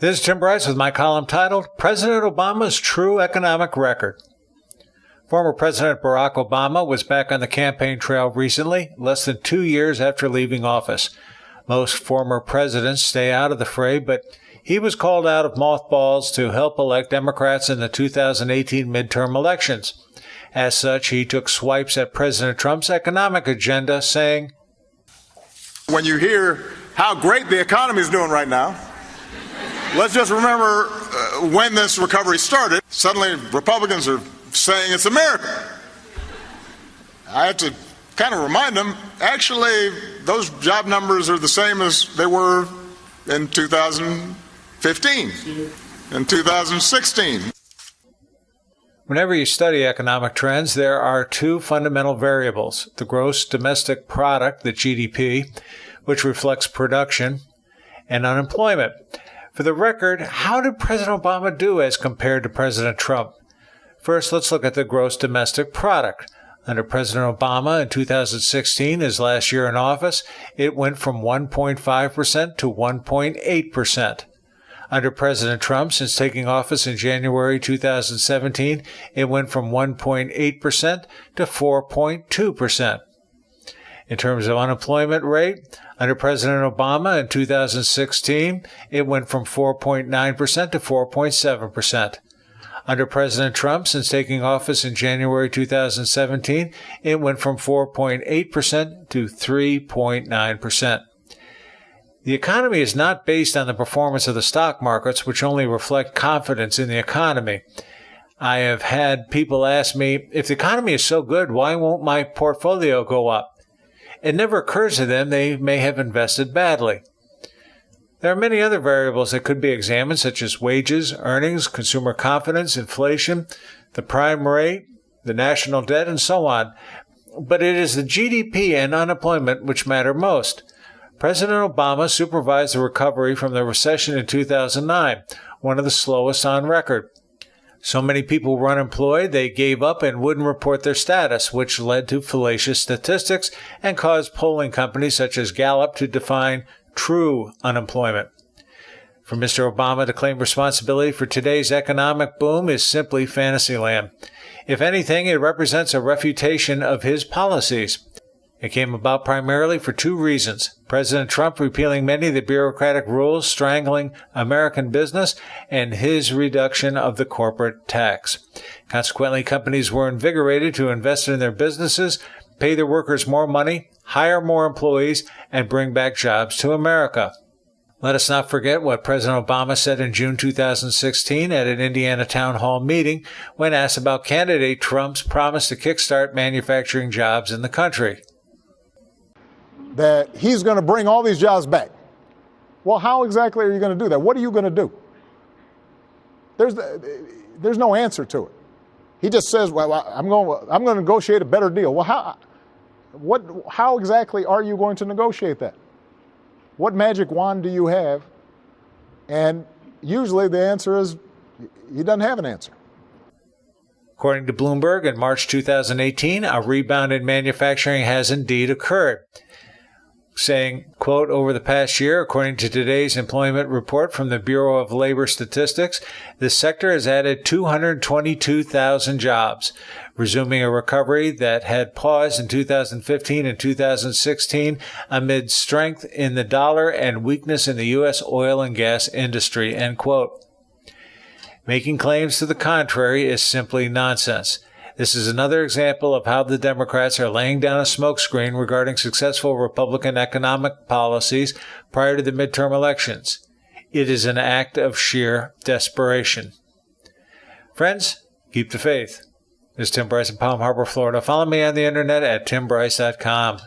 This is Tim Bryce with my column titled, President Obama's True Economic Record. Former President Barack Obama was back on the campaign trail recently, less than 2 years after leaving office. Most former presidents stay out of the fray, but he was called out of mothballs to help elect Democrats in the 2018 midterm elections. As such, he took swipes at President Trump's economic agenda, saying, "When you hear how great the economy is doing right now, let's just remember when this recovery started. Suddenly, Republicans are saying it's a miracle." I have to kind of remind them, actually, those job numbers are the same as they were in 2015, in 2016. Whenever you study economic trends, there are two fundamental variables: the gross domestic product, the GDP, which reflects production, and unemployment. For the record, how did President Obama do as compared to President Trump? First, let's look at the gross domestic product. Under President Obama in 2016, his last year in office, it went from 1.5% to 1.8%. Under President Trump, since taking office in January 2017, it went from 1.8% to 4.2%. In terms of unemployment rate, under President Obama in 2016, it went from 4.9% to 4.7%. Under President Trump, since taking office in January 2017, it went from 4.8% to 3.9%. The economy is not based on the performance of the stock markets, which only reflect confidence in the economy. I have had people ask me, if the economy is so good, why won't my portfolio go up? It never occurs to them they may have invested badly. There are many other variables that could be examined, such as wages, earnings, consumer confidence, inflation, the prime rate, the national debt, and so on. But it is the GDP and unemployment which matter most. President Obama supervised the recovery from the recession in 2009, one of the slowest on record. So many people were unemployed, they gave up and wouldn't report their status, which led to fallacious statistics and caused polling companies such as Gallup to define true unemployment. For Mr. Obama to claim responsibility for today's economic boom is simply fantasyland. If anything, it represents a refutation of his policies. It came about primarily for two reasons: President Trump repealing many of the bureaucratic rules strangling American business, and his reduction of the corporate tax. Consequently, companies were invigorated to invest in their businesses, pay their workers more money, hire more employees, and bring back jobs to America. Let us not forget what President Obama said in June 2016 at an Indiana town hall meeting when asked about candidate Trump's promise to kickstart manufacturing jobs in the country. That he's going to bring all these jobs back. Well, how exactly are you going to do that? What are you going to do? There's no answer to it. He just says, well, I'm going to negotiate a better deal. Well, how exactly are you going to negotiate that? What magic wand do you have? And usually the answer is he doesn't have an answer. According to Bloomberg, in March 2018, a rebound in manufacturing has indeed occurred, saying, quote, over the past year, according to today's employment report from the Bureau of Labor Statistics, the sector has added 222,000 jobs, resuming a recovery that had paused in 2015 and 2016 amid strength in the dollar and weakness in the U.S. oil and gas industry, end quote. Making claims to the contrary is simply nonsense. This is another example of how the Democrats are laying down a smokescreen regarding successful Republican economic policies prior to the midterm elections. It is an act of sheer desperation. Friends, keep the faith. This is Tim Bryce in Palm Harbor, Florida. Follow me on the internet at timbryce.com.